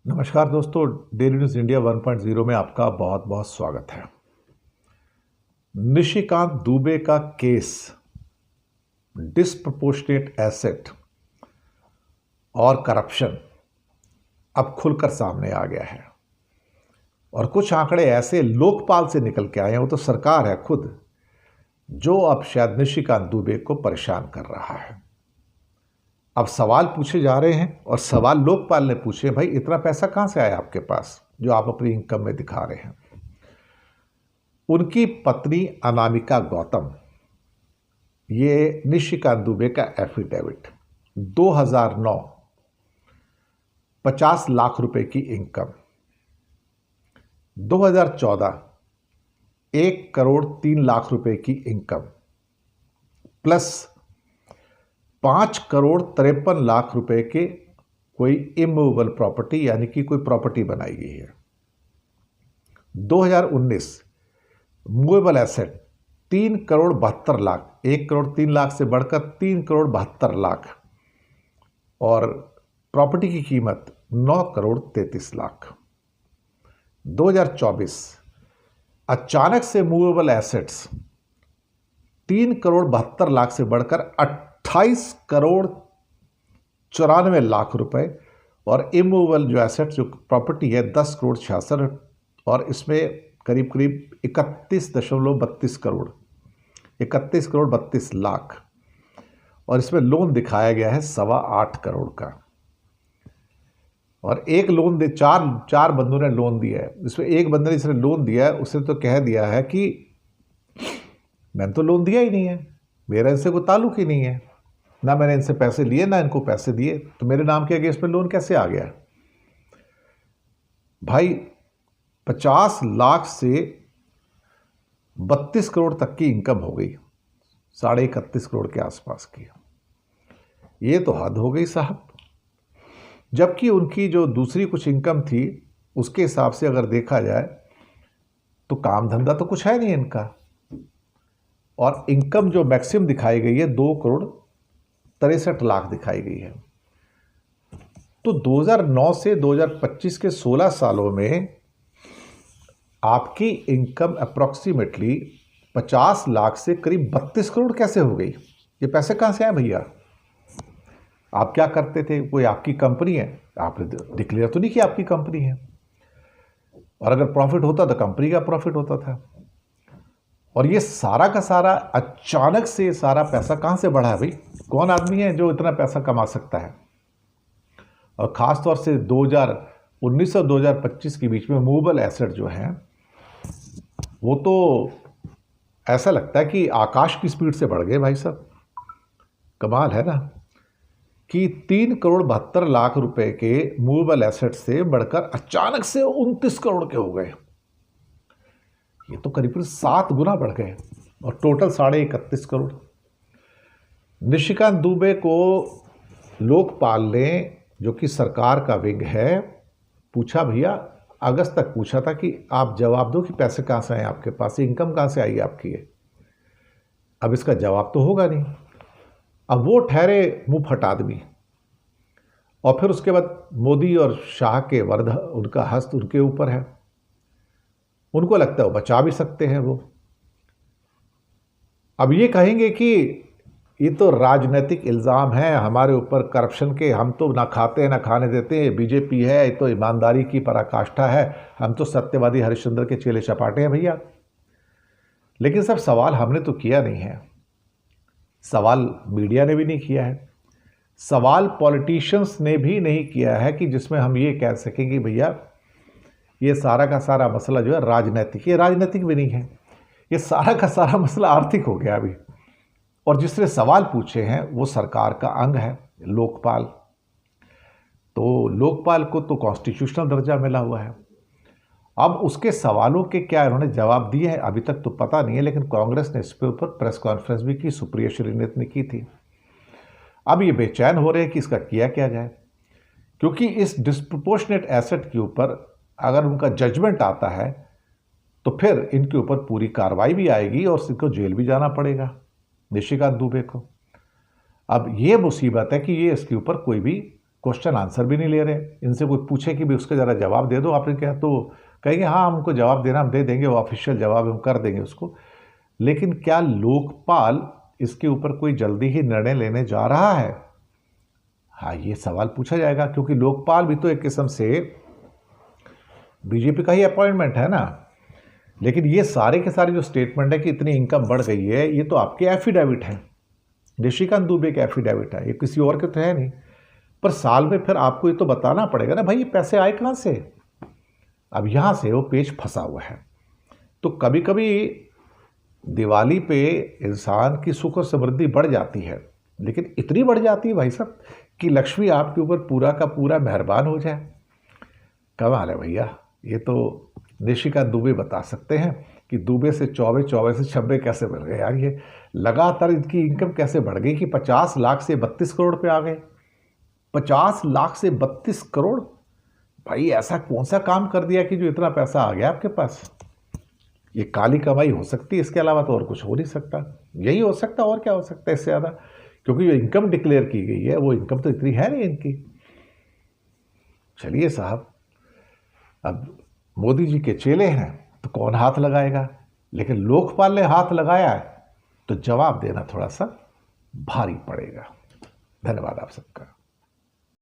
नमस्कार दोस्तों, daily news India 1.0 में आपका बहुत बहुत स्वागत है। निशिकांत दुबे का केस डिस्प्रपोर्शनेट एसेट और करप्शन अब खुलकर सामने आ गया है और कुछ आंकड़े ऐसे लोकपाल से निकल के आए हैं, वो तो सरकार है खुद, जो अब शायद निशिकांत दुबे को परेशान कर रहा है। अब सवाल पूछे जा रहे हैं और सवाल लोकपाल ने पूछे, भाई इतना पैसा कहां से आया आपके पास जो आप अपनी इनकम में दिखा रहे हैं। उनकी पत्नी अनामिका गौतम, ये निशिकांत दुबे का एफिडेविट 2009 50 लाख रुपए की इनकम, 2014 1 करोड़ 3 लाख रुपए की इनकम प्लस 5 करोड़ 53 लाख रुपए के कोई इमूवेबल प्रॉपर्टी यानी कि कोई प्रॉपर्टी बनाई गई है। 2019 मूवेबल एसेट 3 करोड़ 72 लाख, 1 करोड़ 3 लाख से बढ़कर 3 करोड़ 72 लाख और प्रॉपर्टी की कीमत 9 करोड़ 33 लाख। 2024 अचानक से मूवेबल एसेट्स 3 करोड़ 72 लाख से बढ़कर 28 करोड़ 94 लाख रुपए और इमूवेबल जो एसेट जो प्रॉपर्टी है 10 करोड़ 66 और इसमें करीब करीब 31.32 करोड़ 31 करोड़ 32 लाख और इसमें लोन दिखाया गया है 8.25 करोड़ का और एक लोन दे चार बंदों ने लोन दिया है। इसमें एक बंदे ने इसने लोन दिया है, उसने तो कह दिया है कि मैंने तो लोन दिया ही नहीं है, मेरा इनसे कोई ताल्लुक ही नहीं है, ना मैंने इनसे पैसे लिए ना इनको पैसे दिए, तो मेरे नाम के अगेंस्ट में लोन कैसे आ गया। भाई 50 लाख से 32 करोड़ तक की इनकम हो गई, 31.5 करोड़ के आसपास की। ये तो हद हो गई साहब। जबकि उनकी जो दूसरी कुछ इनकम थी उसके हिसाब से अगर देखा जाए तो काम धंधा तो कुछ है नहीं इनका और इनकम जो मैक्सिमम दिखाई गई है 2 करोड़ 63 लाख दिखाई गई है। तो 2009 से 2025 के 16 सालों में आपकी इनकम अप्रॉक्सीमेटली 50 लाख से करीब 32 करोड़ कैसे हो गई। ये पैसे कहां से आए भैया। आप क्या करते थे, कोई आपकी कंपनी है, आपने डिक्लेयर तो नहीं किया आपकी कंपनी है, और अगर प्रॉफिट होता तो कंपनी का प्रॉफिट होता था। और ये सारा का सारा अचानक से सारा पैसा कहां से बढ़ा है भाई। कौन आदमी है जो इतना पैसा कमा सकता है। और ख़ास तौर से 2019 और 2025 के बीच में मूवेबल एसेट जो हैं वो तो ऐसा लगता है कि आकाश की स्पीड से बढ़ गए भाई साहब। कमाल है ना कि 3 करोड़ 72 लाख रुपए के मूवेबल एसेट से बढ़कर अचानक से 29 करोड़ के हो गए। ये तो करीब 7 गुना बढ़ गए और टोटल 31.5 करोड़। निशिकांत दुबे को लोकपाल ने, जो कि सरकार का विंग है, पूछा, भैया अगस्त तक पूछा था कि आप जवाब दो कि पैसे कहाँ से आए आपके पास, इनकम कहाँ से आई आपकी है। अब इसका जवाब तो होगा नहीं। अब वो ठहरे मुंह फट आदमी और फिर उसके बाद मोदी और शाह के वर्ध उनका हस्त उनके ऊपर है। उनको लगता है वो बचा भी सकते हैं वो। अब ये कहेंगे कि ये तो राजनीतिक इल्ज़ाम है हमारे ऊपर करप्शन के, हम तो ना खाते हैं ना खाने देते हैं, बीजेपी है, ये तो ईमानदारी की पराकाष्ठा है, हम तो सत्यवादी हरिश्चंद्र के चेले चपाटे हैं भैया। लेकिन सब सवाल हमने तो किया नहीं है, सवाल मीडिया ने भी नहीं किया है, सवाल पॉलिटिशियंस ने भी नहीं किया है कि जिसमें हम ये कह सकें कि भैया ये सारा का सारा मसला जो है राजनीतिक, ये राजनीतिक भी नहीं है, ये सारा का सारा मसला आर्थिक हो गया अभी। और जिसने सवाल पूछे हैं वो सरकार का अंग है लोकपाल। तो लोकपाल को तो कॉन्स्टिट्यूशनल दर्जा मिला हुआ है। अब उसके सवालों के क्या इन्होंने जवाब दिए हैं अभी तक तो पता नहीं है, लेकिन कांग्रेस ने इस पे ऊपर प्रेस कॉन्फ्रेंस भी की, सुप्रिया श्रीनाथ ने की थी। अब ये बेचैन हो रहे हैं कि इसका किया क्या जाए, क्योंकि इस डिस्प्रपोर्शनेट एसेट के ऊपर अगर उनका जजमेंट आता है तो फिर इनके ऊपर पूरी कार्रवाई भी आएगी और इनको जेल भी जाना पड़ेगा निशिकांत दुबे को। अब ये मुसीबत है कि ये इसके ऊपर कोई भी क्वेश्चन आंसर भी नहीं ले रहे। इनसे कोई पूछे कि भी उसका ज़रा जवाब दे दो, आपने क्या, तो कहेंगे हाँ हमको जवाब देना, हम दे देंगे, वो ऑफिशियल जवाब हम कर देंगे उसको। लेकिन क्या लोकपाल इसके ऊपर कोई जल्दी ही निर्णय लेने जा रहा है? हाँ, ये सवाल पूछा जाएगा, क्योंकि लोकपाल भी तो एक किस्म से बीजेपी का ही अपॉइंटमेंट है ना। लेकिन ये सारे के सारे जो स्टेटमेंट है कि इतनी इनकम बढ़ गई है, ये तो आपके एफिडेविट हैं, निशिकांत दुबे के एफिडेविट है, ये किसी और के तो है नहीं। पर साल में फिर आपको ये तो बताना पड़ेगा ना भाई ये पैसे आए कहाँ से। अब यहाँ से वो पेच फंसा हुआ है। तो कभी कभी दिवाली पे इंसान की सुख और समृद्धि बढ़ जाती है, लेकिन इतनी बढ़ जाती है भाई साहब कि लक्ष्मी आपके ऊपर पूरा का पूरा मेहरबान हो जाए। कमाल है भैया। ये तो निशिकांत दुबे बता सकते हैं कि दुबे से चौबे, चौबे से छब्बे कैसे बढ़ गए यार। ये लगातार इनकी इनकम कैसे बढ़ गई कि 50 लाख से 32 करोड़ पे आ गए। 50 लाख से 32 करोड़। भाई ऐसा कौन सा काम कर दिया कि जो इतना पैसा आ गया आपके पास? ये काली कमाई हो सकती है, इसके अलावा तो और कुछ हो नहीं सकता। यही हो सकता, और क्या हो सकता है इससे ज़्यादा? क्योंकि जो इनकम डिक्लेयर की गई है वो इनकम तो इतनी है नहीं इनकी। चलिए साहब, अब मोदी जी के चेले हैं तो कौन हाथ लगाएगा, लेकिन लोकपाल ने हाथ लगाया है तो जवाब देना थोड़ा सा भारी पड़ेगा। धन्यवाद आप सबका।